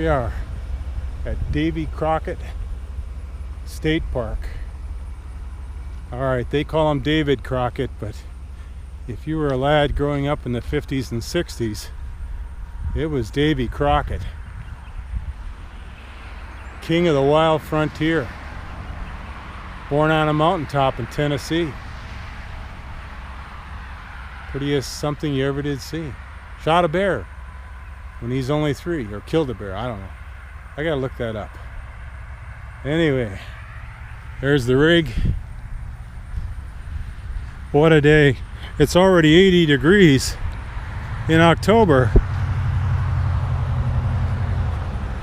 we are at Davy Crockett State Park. Alright, they call him David Crockett, but if you were a lad growing up in the 50s and 60s, it was Davy Crockett. King of the wild frontier. Born on a mountaintop in Tennessee. Prettiest something you ever did see. Shot a bear when he's only 3, or killed a bear, I don't know. I gotta look that up. Anyway, there's the rig. What a day. It's already 80 degrees in October.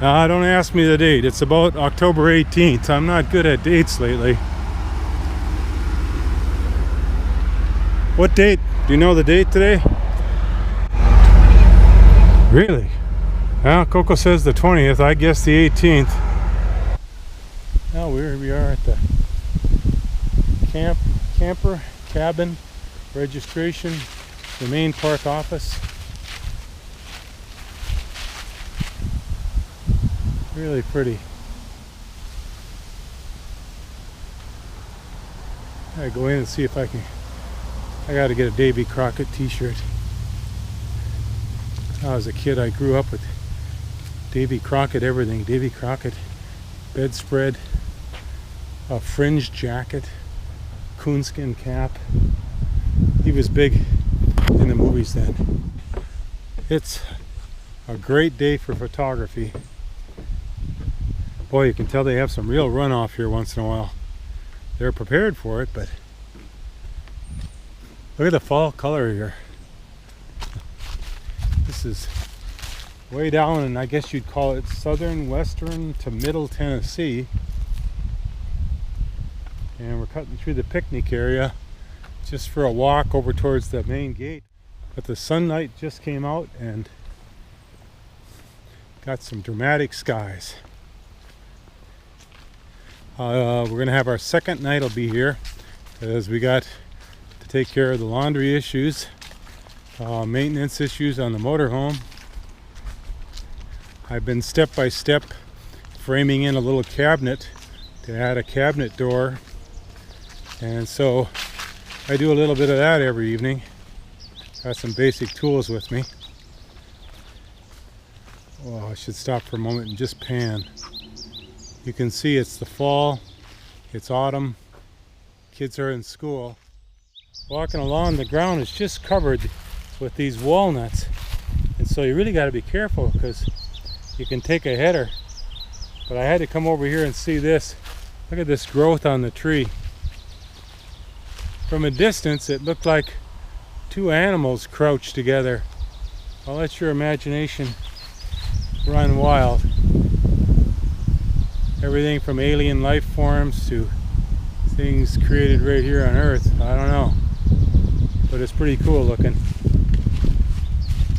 Don't ask me the date. It's about October 18th. I'm not good at dates lately. What date? Do you know the date today? Really? Well, Coco says the 20th. I guess the 18th. Now here we are at the camper cabin registration, the main park office. Really pretty. I gotta go in and see if I gotta get a Davy Crockett t-shirt. When I was a kid, I grew up with Davy Crockett everything. Davy Crockett bedspread, a fringed jacket, coonskin cap. He was big in the movies then. It's a great day for photography. Boy, you can tell they have some real runoff here once in a while. They're prepared for it, but look at the fall color here. This is way down, and I guess you'd call it southern, western to middle Tennessee. And we're cutting through the picnic area just for a walk over towards the main gate. But the sunlight just came out and got some dramatic skies. We're gonna have our second night will be here because we got to take care of the laundry issues, maintenance issues on the motorhome. I've been step by step framing in a little cabinet to add a cabinet door, and so I do a little bit of that every evening. Got some basic tools with me. Oh, I should stop for a moment and just pan. You can see it's the fall, it's autumn, kids are in school. Walking along, the ground is just covered with these walnuts, and so you really got to be careful because you can take a header. But I had to come over here and see this. Look at this growth on the tree. From a distance it looked like 2 animals crouched together. I'll let your imagination run wild. Everything from alien life forms to things created right here on Earth. I don't know, but it's pretty cool looking.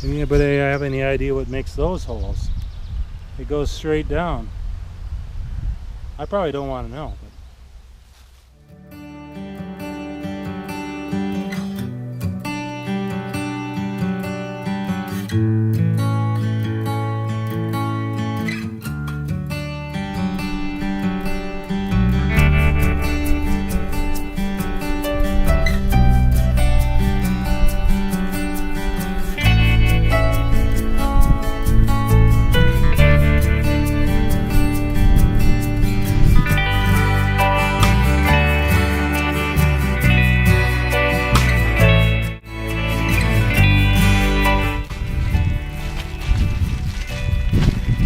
Anybody have any idea what makes those holes? It goes straight down. I probably don't want to know.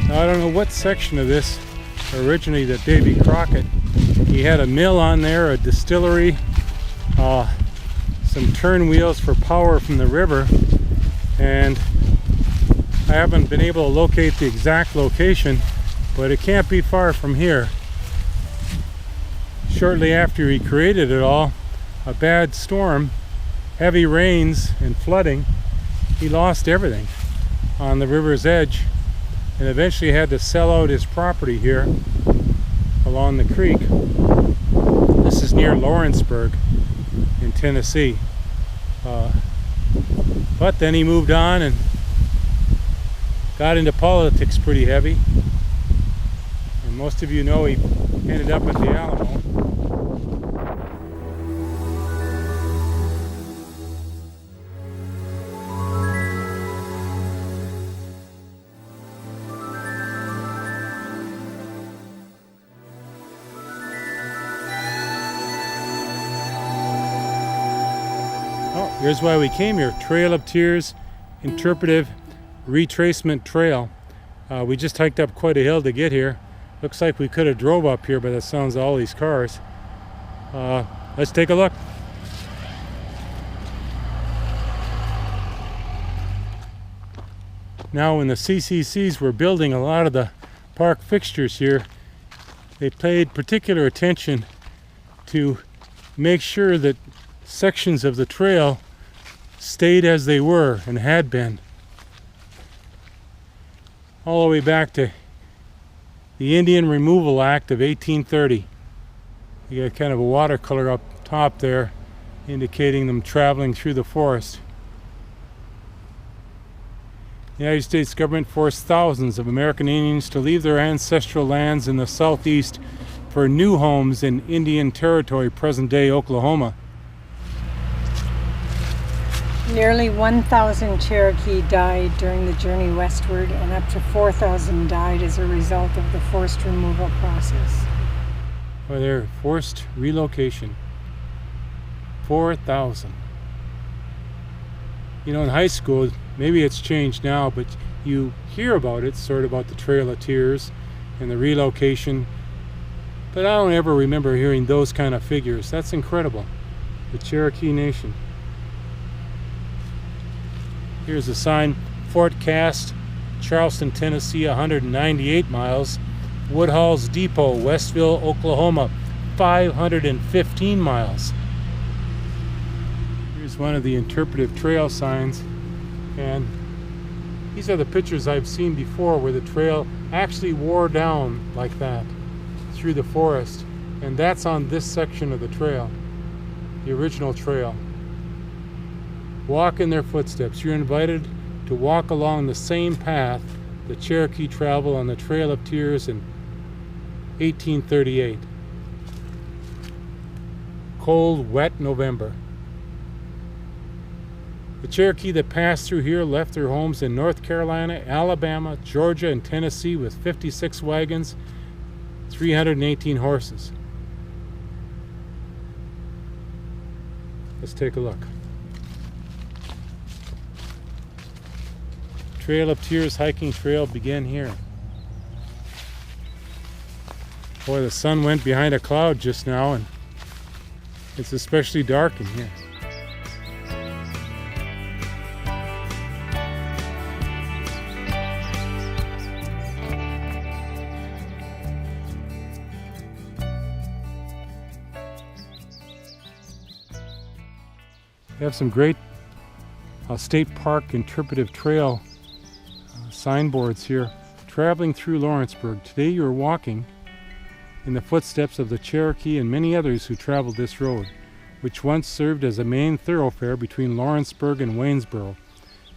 I don't know what section of this originally that Davy Crockett, he had a mill on there, a distillery, some turn wheels for power from the river, and I haven't been able to locate the exact location, but it can't be far from here. Shortly after he created it all, a bad storm, heavy rains and flooding, he lost everything on the river's edge, and eventually had to sell out his property here along the creek. This is near Lawrenceburg in Tennessee. But then he moved on and got into politics pretty heavy. And most of you know he ended up at the Alamo. Oh, here's why we came here. Trail of Tears Interpretive Retracement Trail. We just hiked up quite a hill to get here. Looks like we could have drove up here by the sounds of all these cars. Let's take a look. Now when the CCCs were building a lot of the park fixtures here, they paid particular attention to make sure that sections of the trail stayed as they were and had been. All the way back to the Indian Removal Act of 1830. You got kind of a watercolor up top there indicating them traveling through the forest. The United States government forced thousands of American Indians to leave their ancestral lands in the southeast for new homes in Indian Territory, present-day Oklahoma. Nearly 1,000 Cherokee died during the journey westward, and up to 4,000 died as a result of the forced removal process. Or their forced relocation. 4,000. You know, in high school, maybe it's changed now, but you hear about it, sort of about the Trail of Tears and the relocation. But I don't ever remember hearing those kind of figures. That's incredible. The Cherokee Nation. Here's a sign, Fort Cass, Charleston, Tennessee, 198 miles. Woodhall's Depot, Westville, Oklahoma, 515 miles. Here's one of the interpretive trail signs, and these are the pictures I've seen before where the trail actually wore down like that through the forest, and that's on this section of the trail, the original trail. Walk in their footsteps. You're invited to walk along the same path the Cherokee traveled on the Trail of Tears in 1838. Cold, wet November. The Cherokee that passed through here left their homes in North Carolina, Alabama, Georgia, and Tennessee with 56 wagons, 318 horses. Let's take a look. Trail of Tears hiking trail began here. Boy, the sun went behind a cloud just now, and it's especially dark in here. We have some great state park interpretive trail signboards here, traveling through Lawrenceburg. Today you're walking in the footsteps of the Cherokee and many others who traveled this road, which once served as a main thoroughfare between Lawrenceburg and Waynesboro.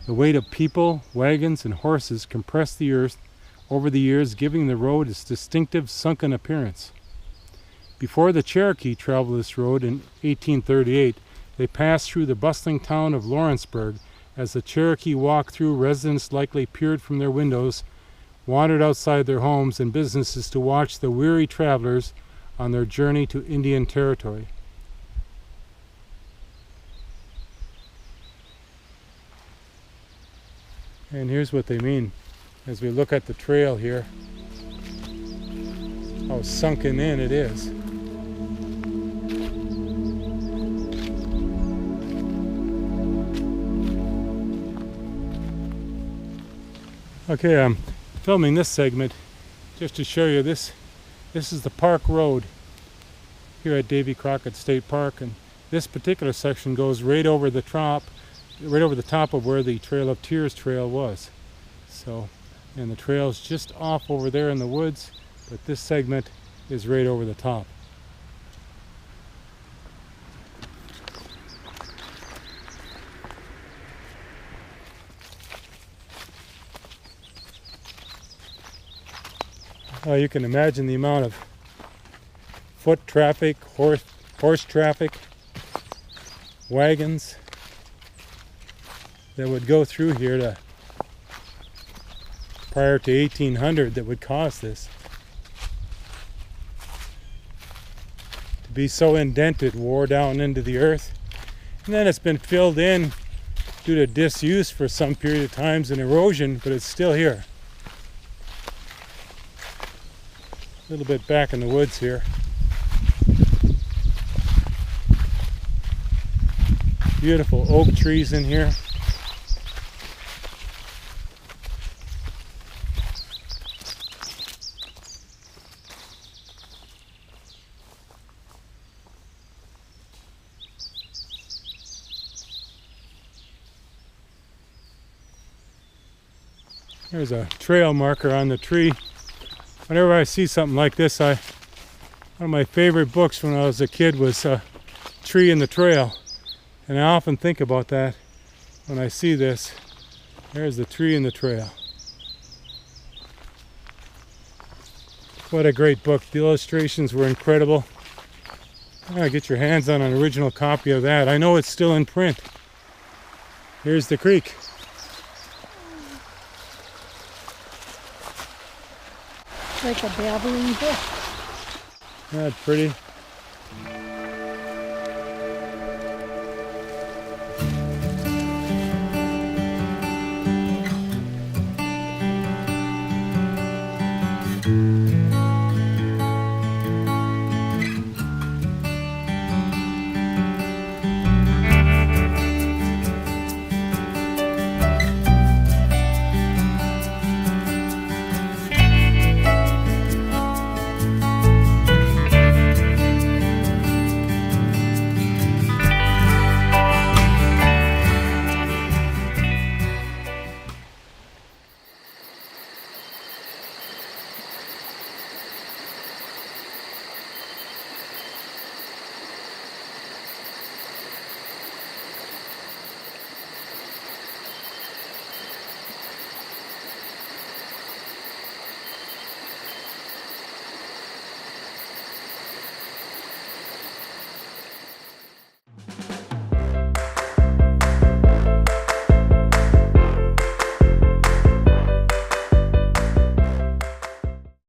The weight of people, wagons, and horses compressed the earth over the years, giving the road its distinctive sunken appearance. Before the Cherokee traveled this road in 1838, they passed through the bustling town of Lawrenceburg. As the Cherokee walked through, residents likely peered from their windows, wandered outside their homes and businesses to watch the weary travelers on their journey to Indian Territory. And here's what they mean as we look at the trail here, how sunken in it is. Okay, I'm filming this segment just to show you this. This is the Park Road here at Davy Crockett State Park, and this particular section goes right over the top of where the Trail of Tears trail was. So, and the trail's just off over there in the woods, but this segment is right over the top. You can imagine the amount of foot traffic, horse traffic, wagons that would go through here prior to 1800 that would cause this. To be so indented, wore down into the earth. And then it's been filled in due to disuse for some period of times and erosion, but it's still here. A little bit back in the woods here. Beautiful oak trees in here. There's a trail marker on the tree. Whenever I see something like this, one of my favorite books when I was a kid was Tree in the Trail. And I often think about that when I see this. There's the tree in the trail. What a great book. The illustrations were incredible. You gotta get your hands on an original copy of that. I know it's still in print. Here's the creek. Like a babbling brook. Isn't that pretty?